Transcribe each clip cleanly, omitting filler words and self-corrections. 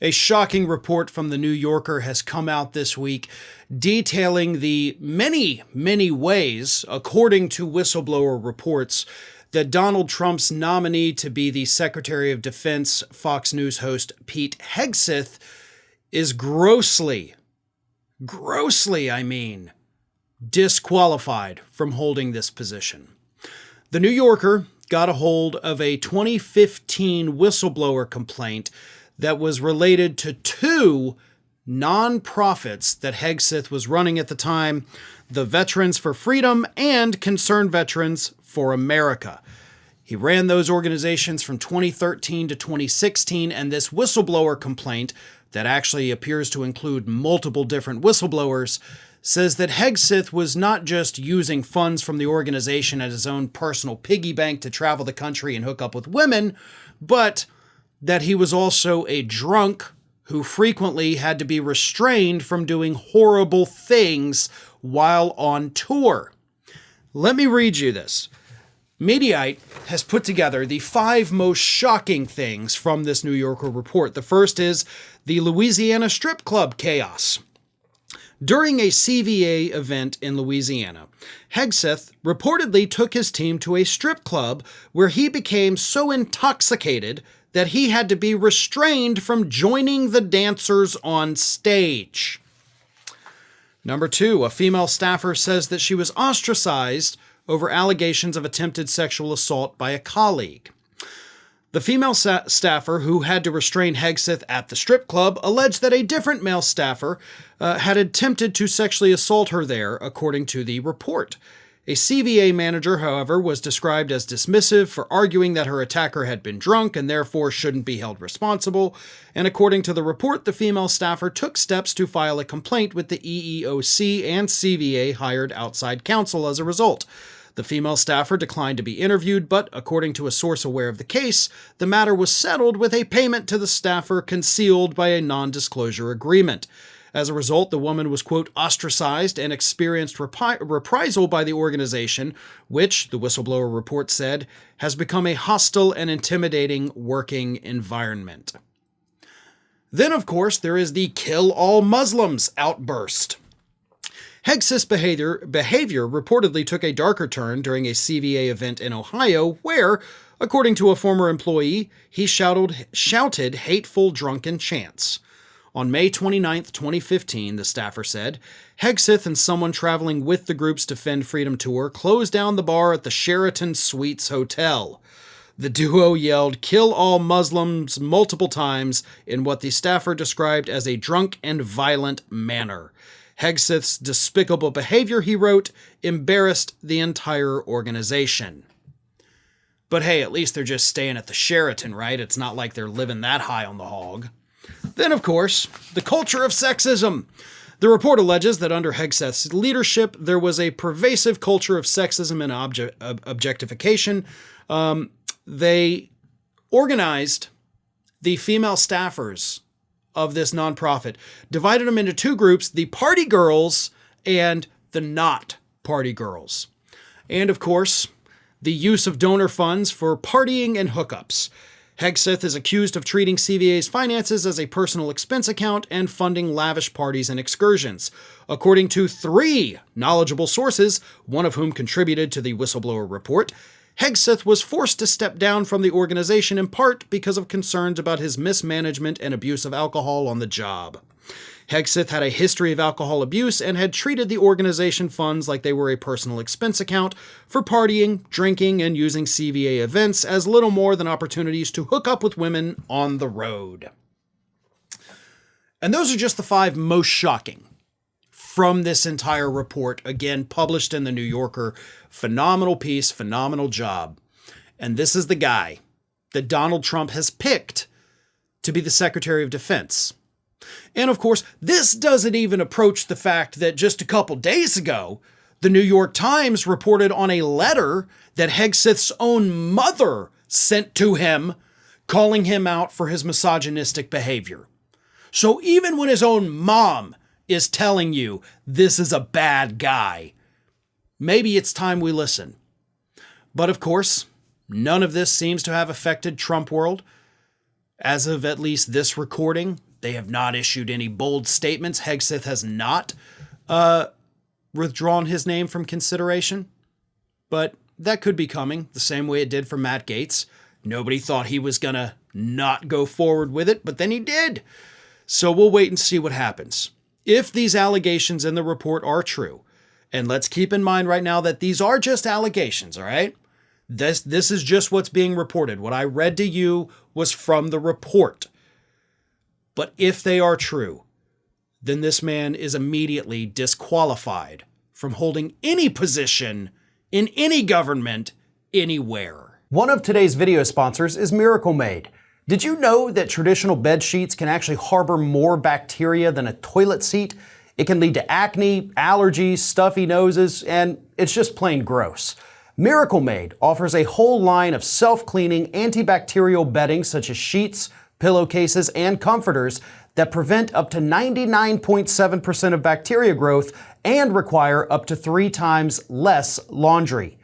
A shocking report from the New Yorker has come out this week detailing the many, many ways, according to whistleblower reports, that Donald Trump's nominee to be the Secretary of Defense, Fox News host Pete Hegseth, is grossly, disqualified from holding this position. The New Yorker got a hold of a 2015 whistleblower complaint that was related to two nonprofits that Hegseth was running at the time, the Veterans for Freedom and Concerned Veterans for America. He ran those organizations from 2013 to 2016, and this whistleblower complaint, that actually appears to include multiple different whistleblowers, says that Hegseth was not just using funds from the organization as his own personal piggy bank to travel the country and hook up with women, but that he was also a drunk who frequently had to be restrained from doing horrible things while on tour. Let me read you this. Mediaite has put together the 5 most shocking things from this New Yorker report. The first is the Louisiana strip club chaos. During a CVA event in Louisiana, Hegseth reportedly took his team to a strip club where he became so intoxicated that he had to be restrained from joining the dancers on stage. Number 2, a female staffer says that she was ostracized over allegations of attempted sexual assault by a colleague. The female staffer who had to restrain Hegseth at the strip club alleged that a different male staffer had attempted to sexually assault her there, according to the report. A CVA manager, however, was described as dismissive for arguing that her attacker had been drunk and therefore shouldn't be held responsible. And according to the report, the female staffer took steps to file a complaint with the EEOC and CVA hired outside counsel as a result. The female staffer declined to be interviewed, but according to a source aware of the case, the matter was settled with a payment to the staffer concealed by a non-disclosure agreement. As a result, the woman was, quote, ostracized and experienced reprisal by the organization, which, the whistleblower report said, has become a hostile and intimidating working environment. Then, of course, there is the kill all Muslims outburst. Hegseth's behavior reportedly took a darker turn during a CVA event in Ohio where, according to a former employee, he shouted hateful drunken chants. On May 29, 2015, the staffer said, Hegseth and someone traveling with the group's Defend Freedom tour closed down the bar at the Sheraton Suites Hotel. The duo yelled, "Kill all Muslims," multiple times in what the staffer described as a drunk and violent manner. Hegseth's despicable behavior, he wrote, embarrassed the entire organization. But hey, at least they're just staying at the Sheraton, right? It's not like they're living that high on the hog. Then, of course, the culture of sexism. The report alleges that under Hegseth's leadership, there was a pervasive culture of sexism and objectification. They organized the female staffers of this nonprofit, divided them into 2 groups, the party girls and the not party girls. And, of course, the use of donor funds for partying and hookups. Hegseth is accused of treating CVA's finances as a personal expense account and funding lavish parties and excursions. According to 3 knowledgeable sources, one of whom contributed to the whistleblower report, Hegseth was forced to step down from the organization in part because of concerns about his mismanagement and abuse of alcohol on the job. Hegseth had a history of alcohol abuse and had treated the organization funds like they were a personal expense account for partying, drinking, and using CVA events as little more than opportunities to hook up with women on the road. And those are just the 5 most shocking from this entire report, again, published in the New Yorker. Phenomenal piece, phenomenal job. And this is the guy that Donald Trump has picked to be the Secretary of Defense. And of course, this doesn't even approach the fact that just a couple days ago, the New York Times reported on a letter that Hegseth's own mother sent to him, calling him out for his misogynistic behavior. So even when his own mom is telling you this is a bad guy, maybe it's time we listen. But of course, none of this seems to have affected Trump world. As of at least this recording, They have not issued any bold statements. Hegseth has not withdrawn his name from consideration, but that could be coming the same way it did for Matt Gaetz. Nobody thought he was going to not go forward with it, but then he did. So we'll wait and see what happens. If these allegations in the report are true, and let's keep in mind right now that these are just allegations, all right? This is just what's being reported. What I read to you was from the report. But if they are true, then this man is immediately disqualified from holding any position in any government anywhere. One of today's video sponsors is Miracle Made. Did you know that traditional bed sheets can actually harbor more bacteria than a toilet seat? It can lead to acne, allergies, stuffy noses, and it's just plain gross. Miracle Made offers a whole line of self-cleaning antibacterial bedding such as sheets, pillowcases, and comforters that prevent up to 99.7% of bacteria growth and require up to 3 times less laundry.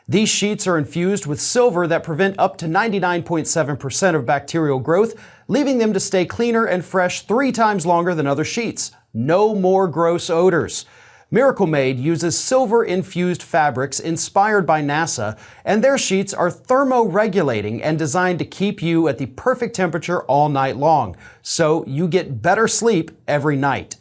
These sheets are infused with silver that prevent up to 99.7% of bacterial growth, leaving them to stay cleaner and fresh 3 times longer than other sheets. No more gross odors. Miracle Made uses silver-infused fabrics inspired by NASA, and their sheets are thermoregulating and designed to keep you at the perfect temperature all night long, so you get better sleep every night.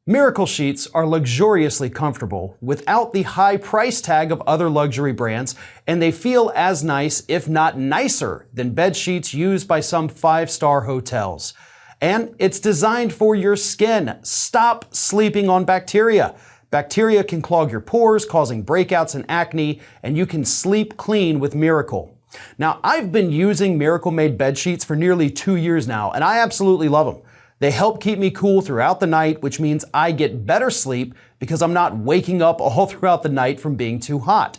Miracle sheets are luxuriously comfortable without the high price tag of other luxury brands, and they feel as nice, if not nicer, than bed sheets used by some 5-star hotels. And it's designed for your skin. Stop sleeping on bacteria. Bacteria can clog your pores, causing breakouts and acne, and you can sleep clean with Miracle. Now, I've been using Miracle Made bed sheets for nearly 2 years now, and I absolutely love them. They help keep me cool throughout the night, which means I get better sleep because I'm not waking up all throughout the night from being too hot.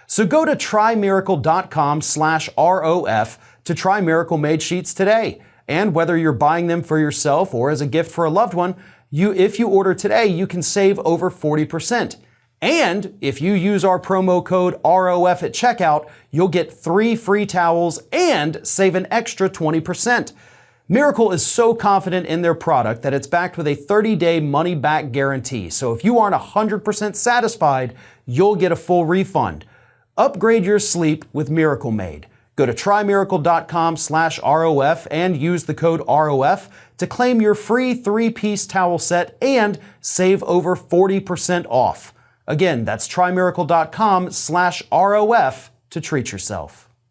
So go to trymiracle.com/ROF to try Miracle Made sheets today. And whether you're buying them for yourself or as a gift for a loved one, if you order today, you can save over 40%. And if you use our promo code ROF at checkout, you'll get 3 free towels and save an extra 20%. Miracle is so confident in their product that it's backed with a 30-day money-back guarantee. So if you aren't 100% satisfied, you'll get a full refund. Upgrade your sleep with Miracle Made. Go to trymiracle.com/ROF and use the code ROF to claim your free 3-piece towel set and save over 40% off. Again, that's trymiracle.com/ROF to treat yourself.